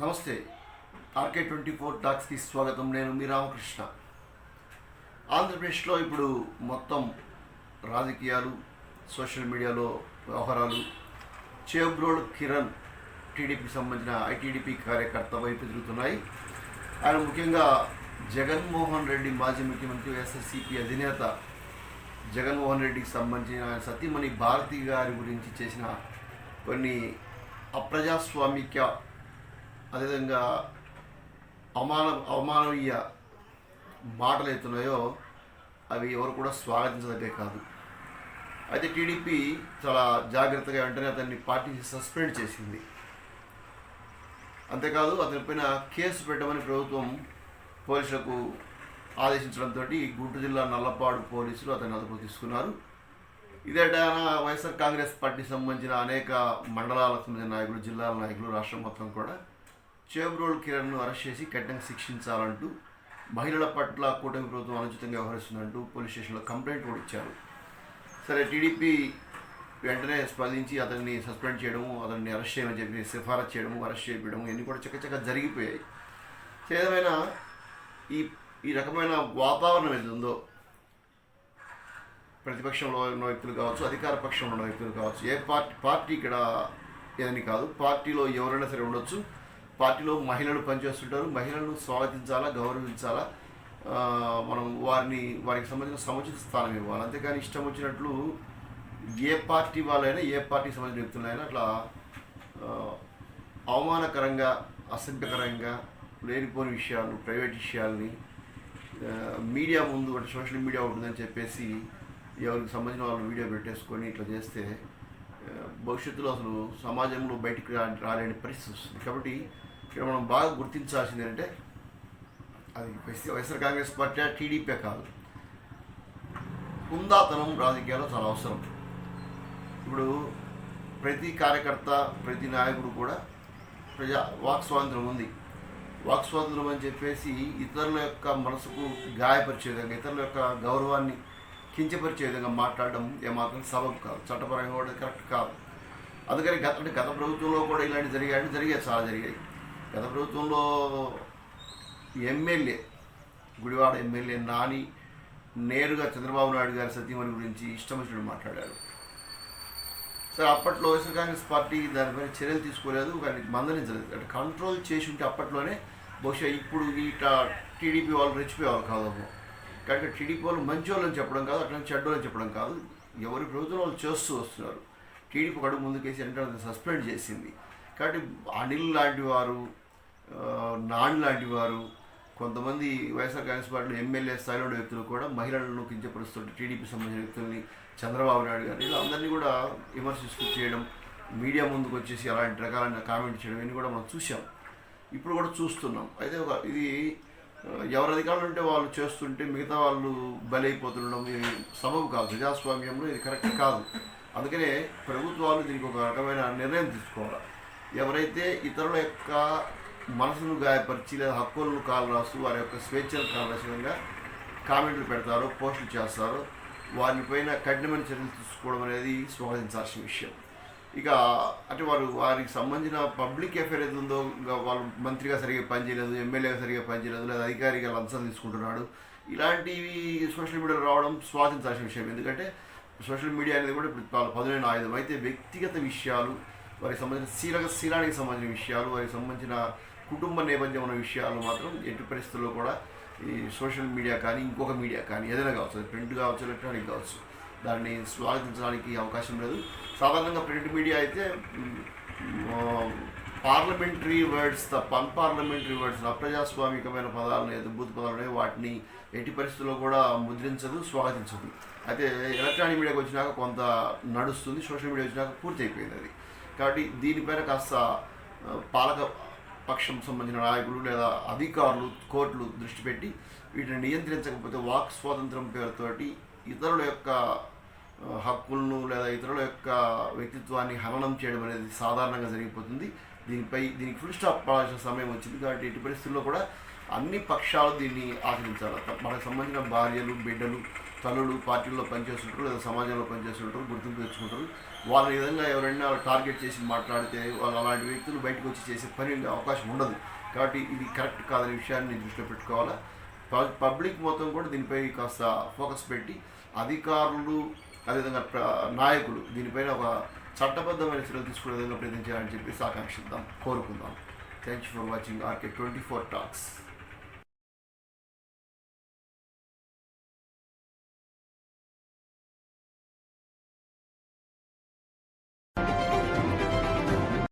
నమస్తే. RK24 టాక్స్కి స్వాగతం. నేను మీ రామకృష్ణ. ఆంధ్రప్రదేశ్లో ఇప్పుడు మొత్తం రాజకీయాలు, సోషల్ మీడియాలో వ్యవహారాలు చేబ్రోల్ కిరణ్ టీడీపీకి సంబంధించిన ఐటీడీపీ కార్యకర్త వైపు తిరుగుతున్నాయి. ఆయన ముఖ్యంగా జగన్మోహన్ రెడ్డి, మాజీ ముఖ్యమంత్రి, వైఎస్ఆర్సీపీ అధినేత జగన్మోహన్ రెడ్డికి సంబంధించిన ఆయన సతీమణి భారతి గారి గురించి చేసిన కొన్ని అప్రజాస్వామిక, అదేవిధంగా అవమానవీయ మాటలు అవుతున్నాయో అవి ఎవరు కూడా స్వాగతించదగ్గే కాదు. అయితే టీడీపీ చాలా జాగ్రత్తగా వెంటనే అతన్ని పార్టీ సస్పెండ్ చేసింది. అంతేకాదు అతనిపైన కేసు పెట్టమని ప్రభుత్వం పోలీసులకు ఆదేశించడంతో గుంటూరు జిల్లా నల్లపాడు పోలీసులు అతన్ని అదుపులోకి తీసుకున్నారు. ఇదేటా వైఎస్ఆర్ కాంగ్రెస్ పార్టీకి సంబంధించిన అనేక మండలాలకు సంబంధించిన నాయకులు, జిల్లాల నాయకులు, రాష్ట్రం మొత్తం కూడా చేబ్రోల్ కిరణ్ను అరెస్ట్ చేసి కఠినంగా శిక్షించాలంటూ, మహిళల పట్ల కూటమి ప్రభుత్వం అనుచితంగా వ్యవహరిస్తుందంటూ పోలీస్ స్టేషన్లో కంప్లైంట్ కూడా ఇచ్చారు. సరే, టీడీపీ వెంటనే స్పందించి అతన్ని సస్పెండ్ చేయడము, అతన్ని అరెస్ట్ చేయమని చెప్పి సిఫారసు చేయడము, అరెస్ట్ చేయడము ఇవన్నీ కూడా చక్కచక్క జరిగిపోయాయి. ఏదేమైనా ఈ రకమైన వాతావరణం ఏది ఉందో, ప్రతిపక్షంలో ఉన్న వ్యక్తులు కావచ్చు, అధికార పక్షంలో ఉన్న వ్యక్తులు కావచ్చు, ఏ పార్టీ ఇక్కడ ఏదని కాదు, పార్టీలో ఎవరైనా సరే ఉండొచ్చు. పార్టీలో మహిళలు పనిచేస్తుంటారు. మహిళలను స్వాగతించాలా, గౌరవించాలా, మనం వారికి సంబంధించిన సముచిత స్థానం ఇవ్వాలి. అంతేకాని ఇష్టం వచ్చినట్లు ఏ పార్టీ వాళ్ళైనా, ఏ పార్టీకి సంబంధించిన వ్యక్తులైనా అట్లా అవమానకరంగా, అసభ్యకరంగా లేనిపోని విషయాలు, ప్రైవేట్ విషయాల్ని మీడియా ముందు, అంటే సోషల్ మీడియా ఉంటుందని చెప్పేసి ఎవరికి సంబంధించిన వాళ్ళు వీడియో పెట్టేసుకొని ఇట్లా చేస్తే భవిష్యత్తులో అసలు సమాజంలో బయటికి రాలేని పరిస్థితి వస్తుంది. కాబట్టి ఇక్కడ మనం బాగా గుర్తించాల్సింది ఏంటంటే, అది వైఎస్ఆర్ కాంగ్రెస్ పార్టీ, టీడీపీ కాదు, హుందాతనం రాజకీయాల్లో చాలా అవసరం. ఇప్పుడు ప్రతి కార్యకర్త, ప్రతి నాయకుడు కూడా వాక్ స్వాతంత్రం ఉంది. వాక్ స్వాతంత్రం అని చెప్పేసి ఇతరుల యొక్క మనసుకు గాయపరిచే విధంగా, ఇతరుల యొక్క గౌరవాన్ని కించపరిచే విధంగా మాట్లాడడం ఏమాత్రం సబబు కాదు, చట్టపరంగా కూడా కరెక్ట్ కాదు. అందుకని గత ప్రభుత్వంలో కూడా ఇలాంటి జరిగాయి, చాలా జరిగాయి. గత ప్రభుత్వంలో ఎమ్మెల్యే, గుడివాడ ఎమ్మెల్యే నాని నేరుగా చంద్రబాబు నాయుడు గారి సతీమణి గురించి ఇష్టం వచ్చినట్టు మాట్లాడారు. సరే, అప్పట్లో వైఎస్ఆర్ కాంగ్రెస్ పార్టీ దానిపైన చర్యలు తీసుకోలేదు, కానీ మందలించలేదు. అంటే కంట్రోల్ చేసి ఉంటే అప్పట్లోనే బహుశా ఇప్పుడు టీడీపీ వాళ్ళు రెచ్చిపోయేవాళ్ళు కాదు. కాబట్టి టీడీపీ వాళ్ళు మంచి వాళ్ళని చెప్పడం కాదు, అట్లా చెడ్డోళ్ళని చెప్పడం కాదు, ఎవరి ప్రభుత్వం వాళ్ళు చేస్తూ వస్తున్నారు. టీడీపీ కడుగు ముందుకేసి వెంటనే సస్పెండ్ చేసింది. కాబట్టి అనిల్ లాంటి వారు, నాని లాంటి వారు, కొంతమంది వైఎస్ఆర్ కాంగ్రెస్ పార్టీలో ఎమ్మెల్యే స్థాయిలో వ్యక్తులు కూడా మహిళలను కించపరుస్తుంటే, టీడీపీ సంబంధించిన వ్యక్తుల్ని, చంద్రబాబు నాయుడు గారిని, ఇలా అందరినీ కూడా విమర్శిస్తూ చేయడం, మీడియా ముందుకు వచ్చేసి అలాంటి రకాలైన కామెంట్ చేయడం, ఇవన్నీ కూడా మనం చూసాం, ఇప్పుడు కూడా చూస్తున్నాం. అయితే ఇది ఎవరి అధికారులు ఉంటే వాళ్ళు చేస్తుంటే మిగతా వాళ్ళు బలైపోతుండడం ఇది సబబు కాదు. ప్రజాస్వామ్యంలో ఇది కరెక్ట్ కాదు. అందుకనే ప్రభుత్వాలు దీనికి ఒక రకమైన నిర్ణయం తీసుకోవాలి. ఎవరైతే ఇతరుల యొక్క మనసును గాయపరిచి లేదా హక్కులను కాలు రాస్తూ వారి యొక్క స్వేచ్ఛను కాలు రాసే విధంగా కామెంట్లు పెడతారో, పోస్టులు చేస్తారో వారిపైన కఠినమైన చర్యలు తీసుకోవడం అనేది స్వాగతించాల్సిన విషయం. ఇక అంటే వారికి సంబంధించిన పబ్లిక్ అఫేర్ ఏది ఉందో, వాళ్ళు మంత్రిగా సరిగ్గా పనిచేయలేదు, ఎమ్మెల్యేగా సరిగ్గా పనిచేయలేదు, లేదా అధికారిగా లంచం తీసుకుంటున్నాడు, ఇలాంటివి సోషల్ మీడియాలో రావడం స్వాగతించాల్సిన విషయం. ఎందుకంటే సోషల్ మీడియా అనేది కూడా ఇప్పుడు పదునైన ఆయుధం. అయితే వ్యక్తిగత విషయాలు, వారికి సంబంధించిన శీలానికి సంబంధించిన విషయాలు, వారికి సంబంధించిన కుటుంబ నేపథ్యం ఉన్న విషయాలు మాత్రం ఎట్టి పరిస్థితుల్లో కూడా ఈ సోషల్ మీడియా కానీ, ఇంకొక మీడియా కానీ, ఏదైనా కావచ్చు, ప్రింట్ కావచ్చు, ఎలక్ట్రానిక్ కావచ్చు, దాన్ని స్వాగతించడానికి అవకాశం లేదు. సాధారణంగా ప్రింట్ మీడియా అయితే పార్లమెంటరీ వర్డ్స్ తప్ప అన్పార్లమెంటరీ వర్డ్స్, అప్రజాస్వామికమైన పదాలను, ఏదో బూత్ పదాలు వాటిని ఎట్టి పరిస్థితుల్లో కూడా ముద్రించదు, స్వాగతించదు. అయితే ఎలక్ట్రానిక్ మీడియాకి వచ్చినాక కొంత నడుస్తుంది, సోషల్ మీడియా వచ్చినాక పూర్తి అయిపోయింది అది. కాబట్టి దీనిపైన కాస్త పాలక పక్షం సంబంధించిన నాయకులు లేదా అధికారులు, కోర్టులు దృష్టి పెట్టి వీటిని నియంత్రించకపోతే వాక్ స్వాతంత్రం పేరుతోటి ఇతరుల యొక్క హక్కులను లేదా ఇతరుల యొక్క వ్యక్తిత్వాన్ని హననం చేయడం అనేది సాధారణంగా జరిగిపోతుంది. దీనికి ఫుల్ స్టాప్ పడాల్సిన సమయం వచ్చింది. కాబట్టి ఎట్టి పరిస్థితుల్లో కూడా అన్ని పక్షాలు దీన్ని ఆచరించాలి. మనకు సంబంధించిన భార్యలు, బిడ్డలు, తల్లులు పార్టీల్లో పనిచేస్తుంటారు లేదా సమాజంలో పనిచేస్తుంటారు, గుర్తింపు తెచ్చుకుంటారు. వాళ్ళ విధంగా ఎవరైనా టార్గెట్ చేసి మాట్లాడితే వాళ్ళు అలాంటి వ్యక్తులు బయటకు వచ్చి చేసే పని అవకాశం ఉండదు. కాబట్టి ఇది కరెక్ట్ కాదనే విషయాన్ని దృష్టిలో పెట్టుకోవాలా. పబ్లిక్ మొత్తం కూడా దీనిపై కాస్త ఫోకస్ పెట్టి అధికారులు అదేవిధంగా నాయకులు దీనిపైన ఒక చట్టబద్ధమైన చర్యలు తీసుకునే విధంగా ప్రయత్నించాలని చెప్పేసి ఆకాంక్షిద్దాం, కోరుకుందాం. Thank you for watching RK24 Talks.